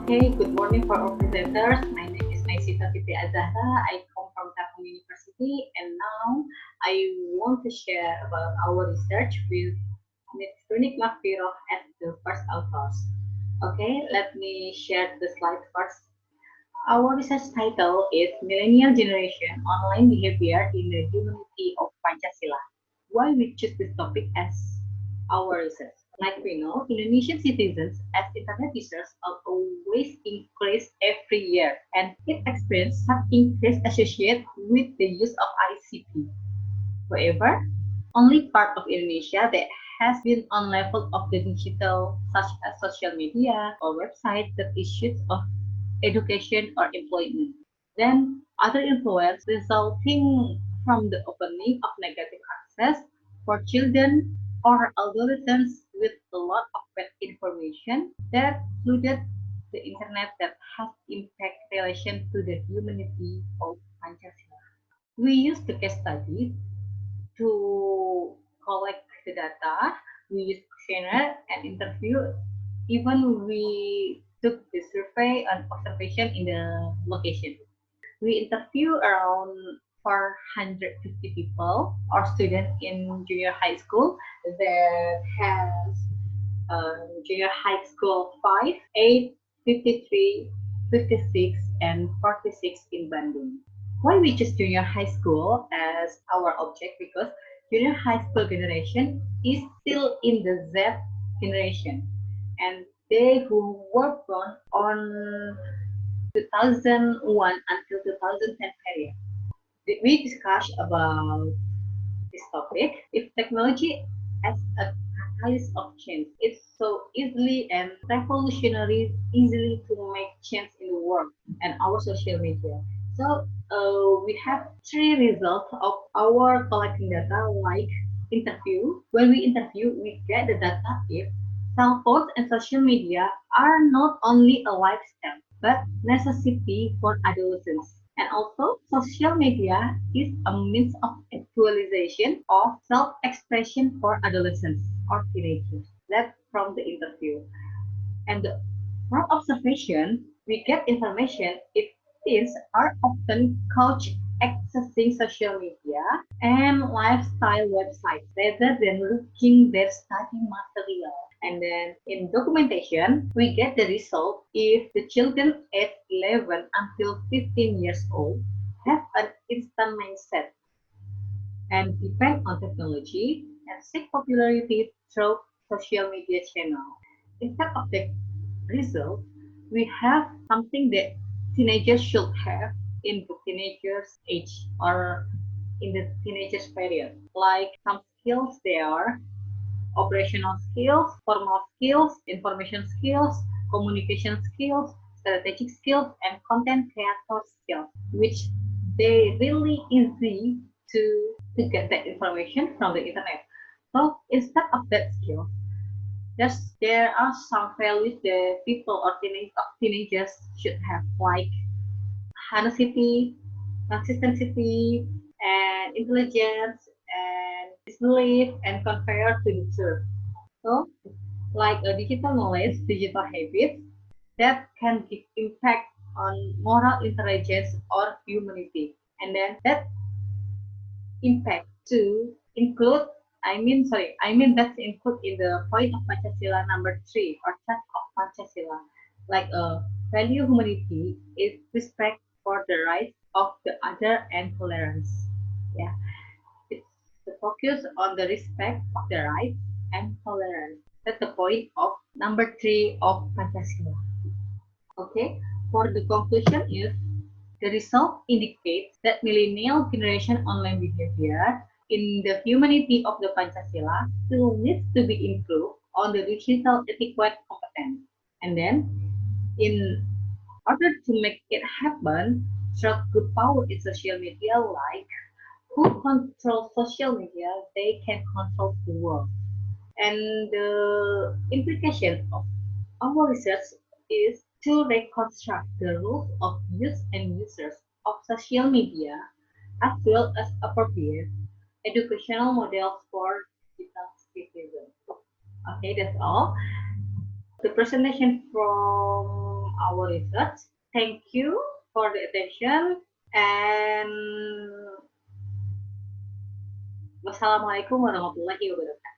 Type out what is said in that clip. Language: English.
Okay, good morning for our presenters. My name is Maysitha Fitri Zahra. I come from Telkom University, and now I want to share about our research with Ms. Tunik Makfiro as the first authors. Okay, let me share the slide first. Our research title is Millennial Generation Online Behavior in the Humanity of Pancasila. Why we choose this topic as our research? Like we know, Indonesian citizens as internet users are always increase every year, and it experience some increase associated with the use of ICT. However, only part of Indonesia that has been on level of the digital, such as social media or websites that issues of education or employment. Then other influence resulting from the opening of negative access for children or adolescents with a lot of bad information that included the internet that has impact relation to the humanity of Pancasila. We use the case study to collect the data. We use questionnaire and interview. Even we took the survey and observation in the location. We interview around 450 people or students in junior high school that has junior high school 5, 8, 53, 56, and 46 in Bandung. Why we choose junior high school as our object? Because junior high school generation is still in the Z generation, and they who were born on 2001 until 2010 period. We discussed about this topic. If technology as a catalyst of change, it's so easily and revolutionary, easily to make change in the world and our social media. So we have three results of our collecting data, like interview. When we interview, we get the data if cell phones and social media are not only a lifestyle but necessity for adolescents. And also, social media is a means of actualization of self-expression for adolescents or teenagers. That's from the interview. And from observation, we get information if teens are often caught accessing social media and lifestyle websites rather than looking their study material. And then in documentation, we get the result if the children aged 11 until 15 years old have an instant mindset and depend on technology and seek popularity through social media channel. Instead of the result, we have something that teenagers should have in the teenagers age or in the teenagers period, like some skills there: operational skills, formal skills, information skills, communication skills, strategic skills, and content creator skills, which they really easy to get that information from the internet. So instead of that skill, there are some values that people or teenagers should have, like honesty, consistency, and intelligence, and disbelief, and compare to the truth. So, like a digital knowledge, digital habits that can give impact on moral intelligence or humanity. And then that impact to include, that's include in the point of Pancasila number 3 or chart of Pancasila, like a value humanity is respect for the rights of the other and tolerance. Yeah, it's the focus on the respect of the rights and tolerance. That's the point of number 3 of Pancasila. Okay, for the conclusion is the result indicates that millennial generation online behavior in the humanity of the Pancasila still needs to be improved on the digital etiquette competence. And then, in order to make it happen, strong good power in social media, like who controls social media, they can control the world. And the implication of our research is to reconstruct the rules of use and users of social media as well as appropriate educational models for digital citizens. Okay, that's all. The presentation from our research. Thank you for the attention and wassalamualaikum warahmatullahi wabarakatuh.